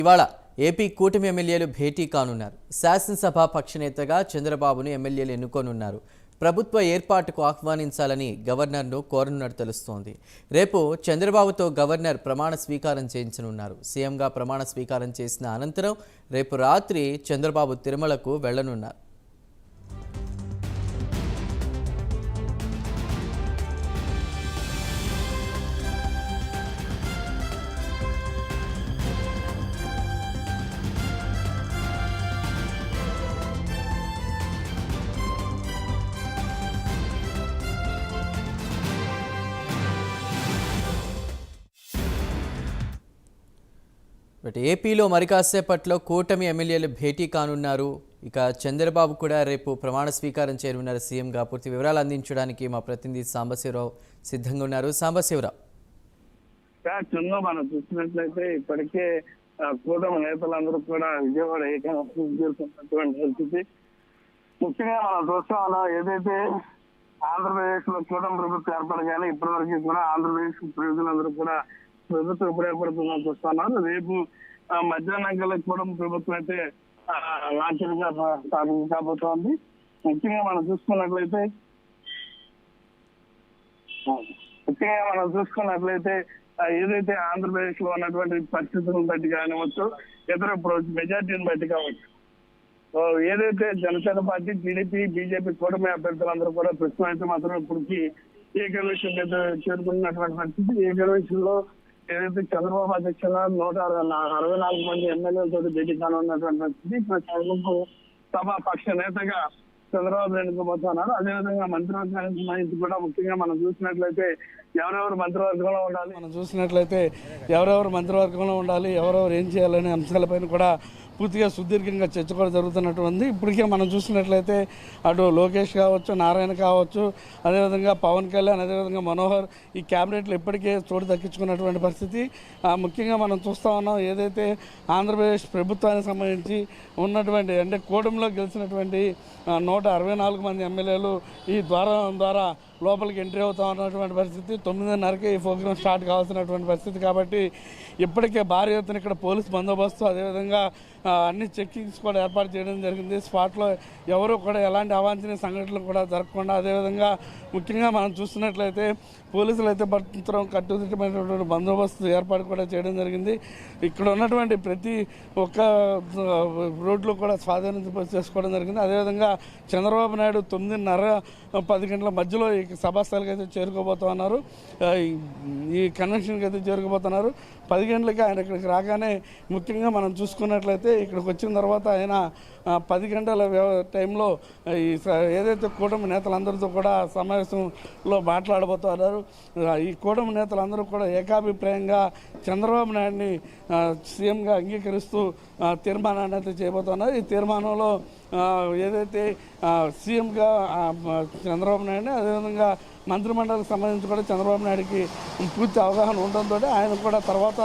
ఇవాళ ఏపీ కూటమి ఎమ్మెల్యేలు భేటీ కానున్నారు. శాసనసభ పక్షనేతగా చంద్రబాబును ఎమ్మెల్యేలు ఎన్నుకోనున్నారు. ప్రభుత్వ ఏర్పాటుకు ఆహ్వానించాలని గవర్నర్ను కోరనున్నట్టు తెలుస్తోంది. రేపు చంద్రబాబుతో గవర్నర్ ప్రమాణ స్వీకారం చేయించనున్నారు. సీఎంగా ప్రమాణ స్వీకారం చేసిన అనంతరం రేపు రాత్రి చంద్రబాబు తిరుమలకు వెళ్లనున్నారు. బట్ ఏపీలో మరి కాసేపట్లో కూటమి ఎమ్మెల్యేలు భేటీ కానున్నారు. ఇక చంద్రబాబు కూడా రేపు ప్రమాణ స్వీకారం చేయనున్నారు సీఎంగా. పూర్తి వివరాలు అందించడానికి మా ప్రతినిధి సాంబశివరావు సిద్ధంగా ఉన్నారు. సాంబశివరావు, మనం చూసినట్లయితే ఇప్పటికే కూటమి నేతలందరూ కూడా విజయవాడ ఏకైనటువంటి పరిస్థితి. ముఖ్యంగా మనం చూస్తామన్నా, ఏదైతే ఆంధ్రప్రదేశ్ లో కూటమి ప్రభుత్వం ఏర్పడగానే ఇప్పటివరకు కూడా ఆంధ్రప్రదేశ్ ప్రజలందరూ కూడా ప్రభుత్వం ఎప్పుడు ఏర్పడుతుందని చూస్తున్నారు. రేపు మధ్యాహ్నం కల్లా కూటమి ప్రభుత్వం అయితే లాంఛనంగా కాబోతోంది. ముఖ్యంగా మనం చూసుకున్నట్లయితే ఏదైతే ఆంధ్రప్రదేశ్ లో ఉన్నటువంటి పరిస్థితులను బట్టి కానివచ్చు, ఇతర మెజార్టీని బట్టి కావచ్చు, ఏదైతే జనసేన పార్టీ, టీడీపీ, బీజేపీ కూటమి అభ్యర్థులందరూ కూడా ప్రస్తుతం అయితే మాత్రం ఇప్పటికి ఏకవిషయం మీద చేరుకున్నటువంటి పరిస్థితి. ఏకవిషయంలో ఏదైతే చంద్రబాబు అధ్యక్షుల 164 మంది ఎమ్మెల్యేలతో భేటీ కానున్నటువంటి పరిస్థితి. ఇప్పుడు సభ పక్ష నేతగా చంద్రబాబు ఎన్నుకోబోతున్నారు. అదేవిధంగా మంత్రివర్గానికి సంబంధించి కూడా ముఖ్యంగా మనం చూసినట్లయితే ఎవరెవరు మంత్రివర్గంలో ఉండాలి, ఎవరెవరు ఏం చేయాలనే అంశాలపైన కూడా పూర్తిగా సుదీర్ఘంగా చర్చ కూడా జరుగుతున్నటువంటి. ఇప్పటికే మనం చూసినట్లయితే అటు లోకేష్ కావచ్చు, నారాయణ కావచ్చు, అదేవిధంగా పవన్ కళ్యాణ్, అదేవిధంగా మనోహర్ ఈ క్యాబినెట్లో ఇప్పటికే చోటు దక్కించుకున్నటువంటి పరిస్థితి. ముఖ్యంగా మనం చూస్తూ ఉన్నాం, ఏదైతే ఆంధ్రప్రదేశ్ ప్రభుత్వానికి సంబంధించి ఉన్నటువంటి అంటే కూటమిలో గెలిచినటువంటి 164 మంది ఎమ్మెల్యేలు ఈ ద్వారం ద్వారా లోపలికి ఎంట్రీ అవుతా ఉన్నటువంటి పరిస్థితి. 9:30కే ఈ ప్రోగ్రాం స్టార్ట్ కావాల్సినటువంటి పరిస్థితి. కాబట్టి ఇప్పటికే భారీ ఎత్తున ఇక్కడ పోలీస్ బందోబస్తు, అదేవిధంగా అన్ని చెక్కింగ్స్ కూడా ఏర్పాటు చేయడం జరిగింది. స్పాట్లో ఎవరు కూడా ఎలాంటి అవాంఛనీయ సంఘటనలు కూడా జరగకుండా, అదేవిధంగా ముఖ్యంగా మనం చూస్తున్నట్లయితే పోలీసులు అయితే మాత్రం కట్టుదిట్టమైనటువంటి బందోబస్తు ఏర్పాటు కూడా చేయడం జరిగింది. ఇక్కడ ఉన్నటువంటి ప్రతి ఒక్క రోడ్లు కూడా స్వాధీనం చేసుకోవడం జరిగింది. అదేవిధంగా చంద్రబాబు నాయుడు 9:30-10 గంటల మధ్యలో ఈ సభాస్థలికి అయితే చేరుకోబోతున్నారు. ఈ కన్వెన్షన్కి అయితే చేరుకోబోతున్నారు. 10 గంటలకి ఆయన ఇక్కడికి రాగానే ముఖ్యంగా మనం చూసుకున్నట్లయితే ఇక్కడికి వచ్చిన తర్వాత ఆయన 10 గంటల టైంలో ఈ ఏదైతే కూటమి నేతలందరితో కూడా సమావేశంలో మాట్లాడబోతున్నారు. ఈ కూటమి నేతలందరూ కూడా ఏకాభిప్రాయంగా చంద్రబాబు నాయుడిని సీఎంగా అంగీకరిస్తూ తీర్మానాన్ని అయితే చేయబోతున్నారు. ఈ తీర్మానంలో ఏదైతే సీఎంగా చంద్రబాబు నాయుడిని, అదేవిధంగా మంత్రిమండలికి సంబంధించి కూడా చంద్రబాబు నాయుడికి పూర్తి అవగాహన ఉండడంతో ఆయన కూడా తర్వాత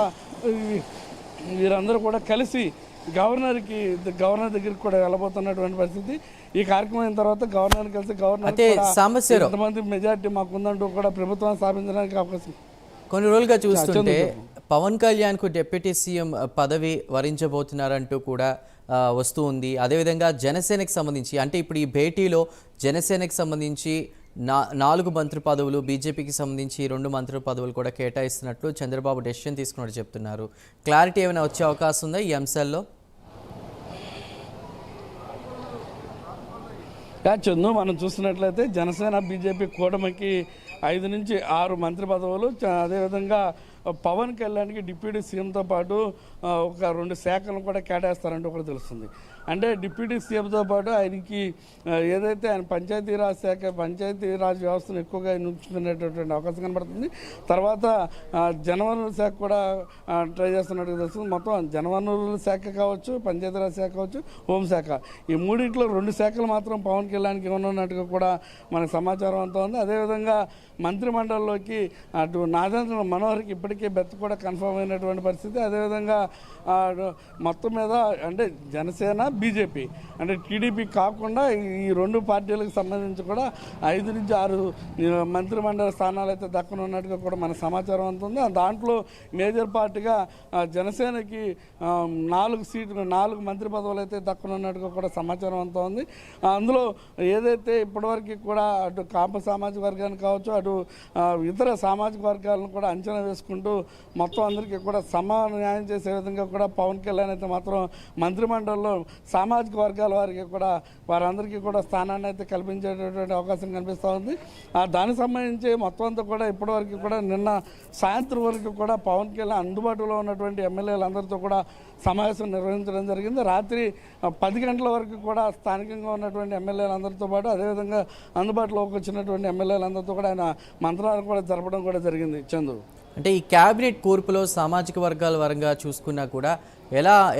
వీరందరూ కూడా కలిసి గవర్నర్ దగ్గరికి కూడా వెళ్ళబోతున్నటువంటి పరిస్థితి. ఈ కార్యక్రమం అయిన తర్వాత గవర్నర్ కలిసి గవర్నర్ ఎంతమంది మెజార్టీ మాకుందంటూ కూడా ప్రభుత్వాన్ని స్థాపించడానికి అవకాశం. కొన్ని రోజులుగా చూస్తుంటే పవన్ కళ్యాణ్కు డిప్యూటీ సీఎం పదవి వరించబోతున్నారంటూ కూడా వస్తూ ఉంది. అదేవిధంగా జనసేనకు సంబంధించి అంటే ఇప్పుడు ఈ భేటీలో జనసేనకు సంబంధించి 4 మంత్రి పదవులు, బీజేపీకి సంబంధించి 2 మంత్రి పదవులు కూడా కేటాయిస్తున్నట్లు చంద్రబాబు డెసిషన్ తీసుకున్నట్టు చెప్తున్నారు. క్లారిటీ ఏమైనా వచ్చే అవకాశం ఉందా ఈ అంశాల్లో? చందు, మనం చూసినట్లయితే జనసేన బీజేపీ కూటమికి 5 నుంచి 6 మంత్రి పదవులు, అదేవిధంగా పవన్ కళ్యాణ్కి డిప్యూటీ సీఎంతో పాటు ఒక 2 శాఖలను కూడా కేటాయిస్తారంటూ కూడా తెలుస్తుంది. అంటే డిప్యూటీ సీఎంతో పాటు ఆయనకి ఏదైతే ఆయన పంచాయతీరాజ్ శాఖ, పంచాయతీరాజ్ వ్యవస్థను ఎక్కువగా నుంచుకునేటటువంటి అవకాశం కనబడుతుంది. తర్వాత జనవనరుల శాఖ కూడా ట్రై చేస్తున్నట్టుగా తెలుస్తుంది. మొత్తం జనవనరుల శాఖ కావచ్చు, పంచాయతీరాజ్ శాఖ కావచ్చు, హోంశాఖ, ఈ మూడింటిలో 2 శాఖలు మాత్రం పవన్ కళ్యాణ్కి ఇవ్వనున్నట్టుగా కూడా మనకు సమాచారం అంతా ఉంది. అదేవిధంగా మంత్రిమండలిలోకి అటు నాదేంద్ర మనోహర్కి ఇప్పటికే బెత్ కూడా కన్ఫర్మ్ అయినటువంటి పరిస్థితి. అదేవిధంగా మొత్తం మీద అంటే జనసేన బీజేపీ అంటే టీడీపీ కాకుండా ఈ రెండు పార్టీలకు సంబంధించి కూడా 5 నుంచి 6 మంత్రిమండలి స్థానాలు అయితే దక్కనున్నట్టుగా కూడా మన సమాచారం అందుతుంది. దాంట్లో మేజర్ పార్టీగా జనసేనకి 4 మంత్రి పదవులు అయితే దక్కనున్నట్టుగా కూడా సమాచారం అంతా ఉంది. అందులో ఏదైతే ఇప్పటివరకు కూడా అటు కాపు సామాజిక వర్గానికి కావచ్చు, అటు ఇతర సామాజిక వర్గాలను కూడా అంచనా వేసుకుంటూ మొత్తం అందరికీ కూడా సమాన న్యాయం చేసే విధంగా కూడా పవన్ కళ్యాణ్ అయితే మాత్రం మంత్రిమండలిలో సామాజిక వర్గాల వారికి కూడా వారందరికీ కూడా స్థానాన్ని అయితే కల్పించేటటువంటి అవకాశం కనిపిస్తూ ఉంది. దానికి సంబంధించి మొత్తం అంతా కూడా ఇప్పటివరకు కూడా నిన్న సాయంత్రం వరకు కూడా పవన్ కళ్యాణ్ అందుబాటులో ఉన్నటువంటి ఎమ్మెల్యేలందరితో కూడా సమావేశం నిర్వహించడం జరిగింది. రాత్రి 10 గంటల వరకు కూడా స్థానికంగా ఉన్నటువంటి ఎమ్మెల్యేలందరితో పాటు అదేవిధంగా అందుబాటులోకి వచ్చినటువంటి ఎమ్మెల్యేలందరితో కూడా ఆయన మంత్రాలు కూడా జరపడం కూడా జరిగింది. చందు, అంటే ఈ క్యాబినెట్ కూర్పులో సామాజిక వర్గాల పరంగా చూసుకున్నా కూడా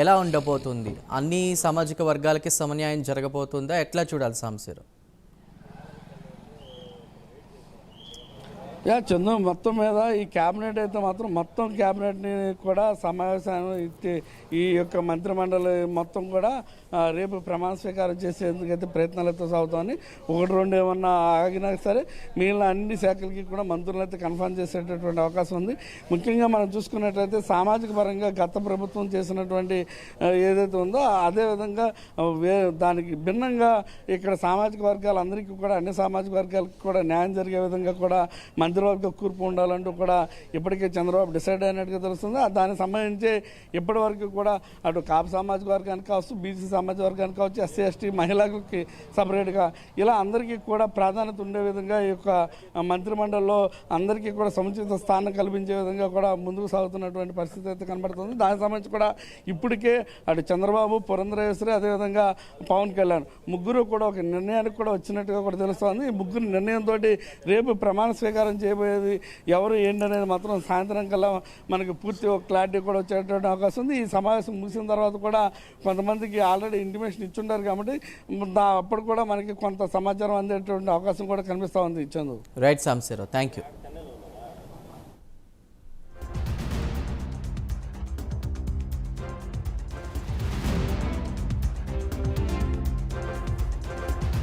ఎలా ఉండబోతుంది? అన్ని సామాజిక వర్గాలకి సమన్యాయం జరగబోతుందా? ఎట్లా చూడాలి సాంబశివరావు? చందు, మొత్తం మీద ఈ క్యాబినెట్ అయితే మాత్రం మొత్తం క్యాబినెట్ని కూడా సమావేశం ఈ యొక్క మంత్రిమండలి మొత్తం కూడా రేపు ప్రమాణ స్వీకారం చేసేందుకైతే ప్రయత్నాలు అయితే సాగుతామని 1-2 ఏమన్నా ఆగినా సరే మిగిలిన అన్ని శాఖలకి కూడా మంత్రులు అయితే కన్ఫర్మ్ చేసేటటువంటి అవకాశం ఉంది. ముఖ్యంగా మనం చూసుకున్నట్లయితే సామాజిక పరంగా గత ప్రభుత్వం చేసినటువంటి ఏదైతే ఉందో అదేవిధంగా దానికి భిన్నంగా ఇక్కడ సామాజిక వర్గాలందరికీ కూడా అన్ని సామాజిక వర్గాలకు కూడా న్యాయం జరిగే విధంగా కూడా మంత్రివర్గ కూర్పు ఉండాలంటూ కూడా ఇప్పటికే చంద్రబాబు డిసైడ్ అయినట్టుగా తెలుస్తుంది. దానికి సంబంధించి ఇప్పటి వరకు కూడా అటు కాపు సామాజిక వర్గానికి కావచ్చు, బీసీ సామాజిక వర్గానికి కావచ్చు, ఎస్సీ ఎస్టీ మహిళలకి సపరేట్గా ఇలా అందరికీ కూడా ప్రాధాన్యత ఉండే విధంగా ఈ యొక్క మంత్రిమండలిలో అందరికీ కూడా సముచిత స్థానం కల్పించే విధంగా కూడా ముందుకు సాగుతున్నటువంటి పరిస్థితి అయితే కనబడుతుంది. దానికి సంబంధించి కూడా ఇప్పటికే అటు చంద్రబాబు, పురంధరేశ్వరి అదేవిధంగా పవన్ కళ్యాణ్ ముగ్గురు కూడా ఒక నిర్ణయానికి కూడా వచ్చినట్టుగా కూడా తెలుస్తోంది. ఈ ముగ్గురు నిర్ణయంతో రేపు ప్రమాణ స్వీకారం చేయబోయేది ఎవరు ఏంటనేది మాత్రం సాయంత్రం కల్లా మనకి పూర్తి ఒక క్లారిటీ కూడా వచ్చేటువంటి అవకాశం ఉంది. ఈ సమావేశం ముగిసిన తర్వాత కూడా కొంతమందికి ఆల్రెడీ ఇంటిమేషన్ ఇచ్చుంటారు కాబట్టి అప్పుడు కూడా మనకి కొంత సమాచారం అందేటువంటి అవకాశం కూడా కనిపిస్తూ ఉంది. ఇచ్చేందుకు రైట్ సాంబశివరావు, థ్యాంక్ యూ.